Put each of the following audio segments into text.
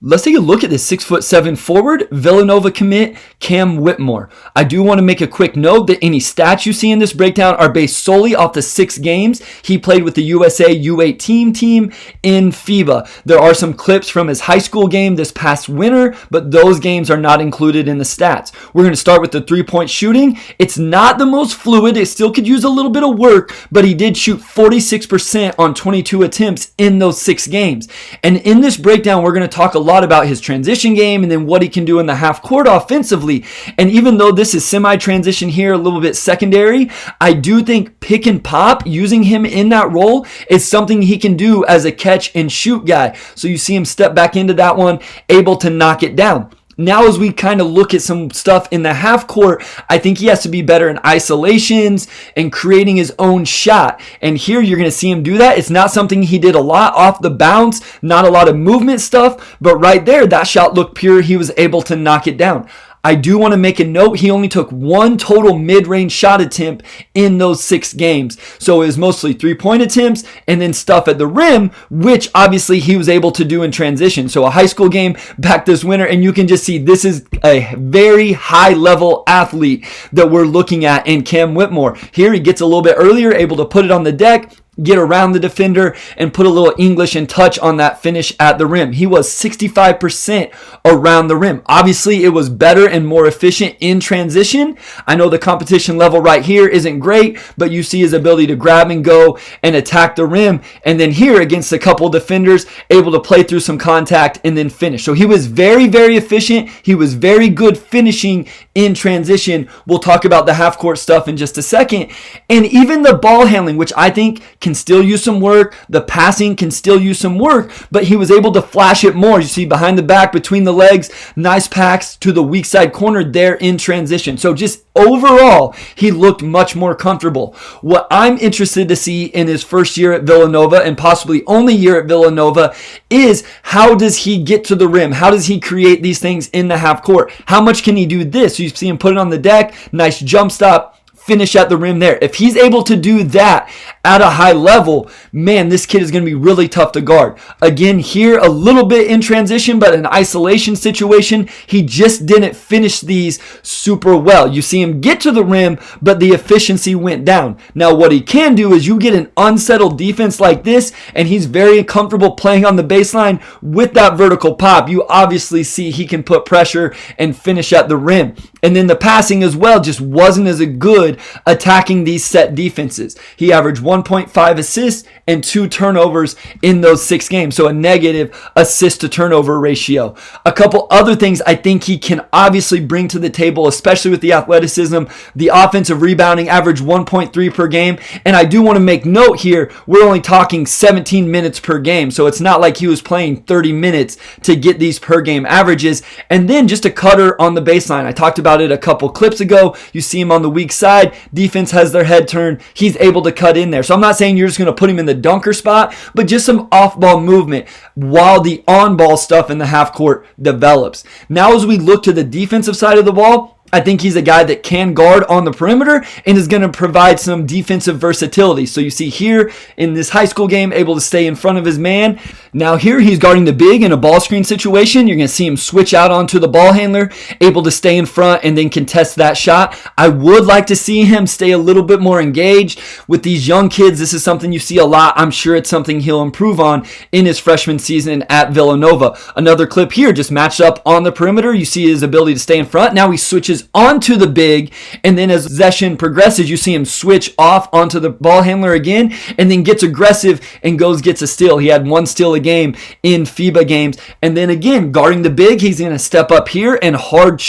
Let's take a look at this 6'7" forward, Villanova commit, Cam Whitmore. I do want to make a quick note that any stats you see in this breakdown are based solely off the 6 games he played with the USA U18 team in FIBA. There are some clips from his high school game this past winter, but those games are not included in the stats. We're going to start with the 3-point shooting. It's not the most fluid. It still could use a little bit of work, but he did shoot 46% on 22 attempts in those 6 games. And in this breakdown, we're going to talk a lot about his transition game and then what he can do in the half court offensively. And even though this is semi-transition here, a little bit secondary, I do think pick and pop, using him in that role, is something he can do as a catch and shoot guy. So you see him step back into that one, able to knock it down. Now, as we kind of look at some stuff in the half court, I think he has to be better in isolations and creating his own shot. And here you're going to see him do that. It's not something he did a lot off the bounce, not a lot of movement stuff, but right there, that shot looked pure. He was able to knock it down. I do want to make a note, he only took 1 total mid-range shot attempt in those 6 games. So it was mostly 3-point attempts and then stuff at the rim, which obviously he was able to do in transition. So a high school game back this winter, and you can just see this is a very high-level athlete that we're looking at in Cam Whitmore. Here he gets a little bit earlier, able to put it on the deck, get around the defender, and put a little English and touch on that finish at the rim. He was 65% around the rim. Obviously, it was better and more efficient in transition. I know the competition level right here isn't great, but you see his ability to grab and go and attack the rim. And then here, against a couple defenders, able to play through some contact and then finish. So he was very, very efficient. He was very good finishing in transition. We'll talk about the half-court stuff in just a second. And even the ball handling, which I think can still use some work. The passing can still use some work, but he was able to flash it more. You see behind the back, between the legs, nice packs to the weak side corner there in transition. So just overall, he looked much more comfortable. What I'm interested to see in his first year at Villanova, and possibly only year at Villanova, is how does he get to the rim? How does he create these things in the half court? How much can he do this? You see him put it on the deck, nice jump stop, finish at the rim there. If he's able to do that at a high level, man, this kid is going to be really tough to guard. Again, here a little bit in transition, but an isolation situation, he just didn't finish these super well. You see him get to the rim, but the efficiency went down. Now, what he can do is you get an unsettled defense like this, and he's very comfortable playing on the baseline with that vertical pop. You obviously see he can put pressure and finish at the rim. And then the passing as well just wasn't as good attacking these set defenses. He averaged 1.5 assists and 2 turnovers in those 6 games. So a negative assist to turnover ratio. A couple other things I think he can obviously bring to the table, especially with the athleticism. The offensive rebounding averaged 1.3 per game. And I do want to make note here, we're only talking 17 minutes per game. So it's not like he was playing 30 minutes to get these per game averages. And then just a cutter on the baseline. I talked about it a couple clips ago. You see him on the weak side. Defense has their head turned. He's able to cut in there. So I'm not saying you're just going to put him in the dunker spot, but just some off-ball movement while the on-ball stuff in the half court develops. Now, as we look to the defensive side of the ball, I think he's a guy that can guard on the perimeter and is going to provide some defensive versatility. So you see here in this high school game, able to stay in front of his man. Now here he's guarding the big in a ball screen situation. You're going to see him switch out onto the ball handler, able to stay in front and then contest that shot. I would like to see him stay a little bit more engaged with these young kids. This is something you see a lot. I'm sure it's something he'll improve on in his freshman season at Villanova. Another clip here, just matched up on the perimeter. You see his ability to stay in front. Now he switches onto the big, and then as possession progresses, you see him switch off onto the ball handler again, and then gets aggressive and gets a steal. He had 1 steal a game in FIBA games, and then again, guarding the big, he's going to step up here and hard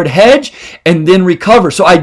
hedge, and then recover. So I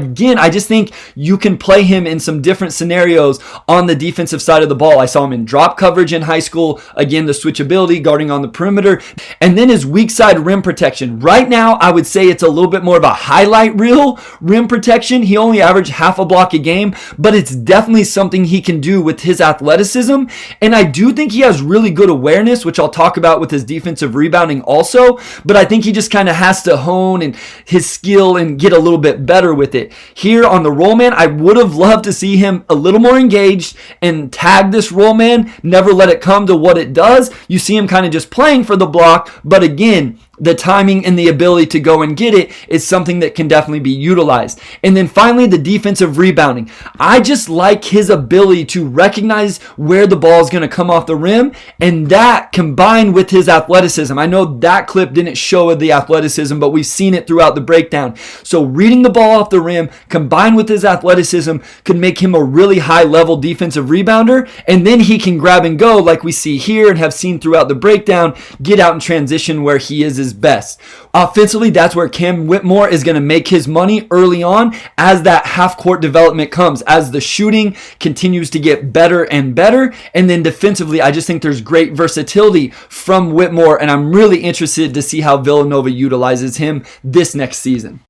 just think you can play him in some different scenarios on the defensive side of the ball. I saw him in drop coverage in high school, again, the switchability, guarding on the perimeter, and then his weak side rim protection. Right now, I would say it's a little bit more of a high highlight reel rim protection. He only averaged half a block a game, but it's definitely something he can do with his athleticism. And I do think he has really good awareness, which I'll talk about with his defensive rebounding also, but I think he just kind of has to hone and his skill and get a little bit better with it. Here on the roll man, I would have loved to see him a little more engaged and tag this roll man, never let it come to what it does. You see him kind of just playing for the block, but again, the timing and the ability to go and get it is something that can definitely be utilized. And then finally, the defensive rebounding. I just like his ability to recognize where the ball is going to come off the rim, and that combined with his athleticism. I know that clip didn't show the athleticism, but we've seen it throughout the breakdown. So reading the ball off the rim combined with his athleticism could make him a really high-level defensive rebounder, and then he can grab and go like we see here and have seen throughout the breakdown, get out in transition where he is his best. Offensively, that's where Cam Whitmore is going to make his money early on as that half-court development comes, as the shooting continues to get better and better. And then defensively, I just think there's great versatility from Whitmore, and I'm really interested to see how Villanova utilizes him this next season.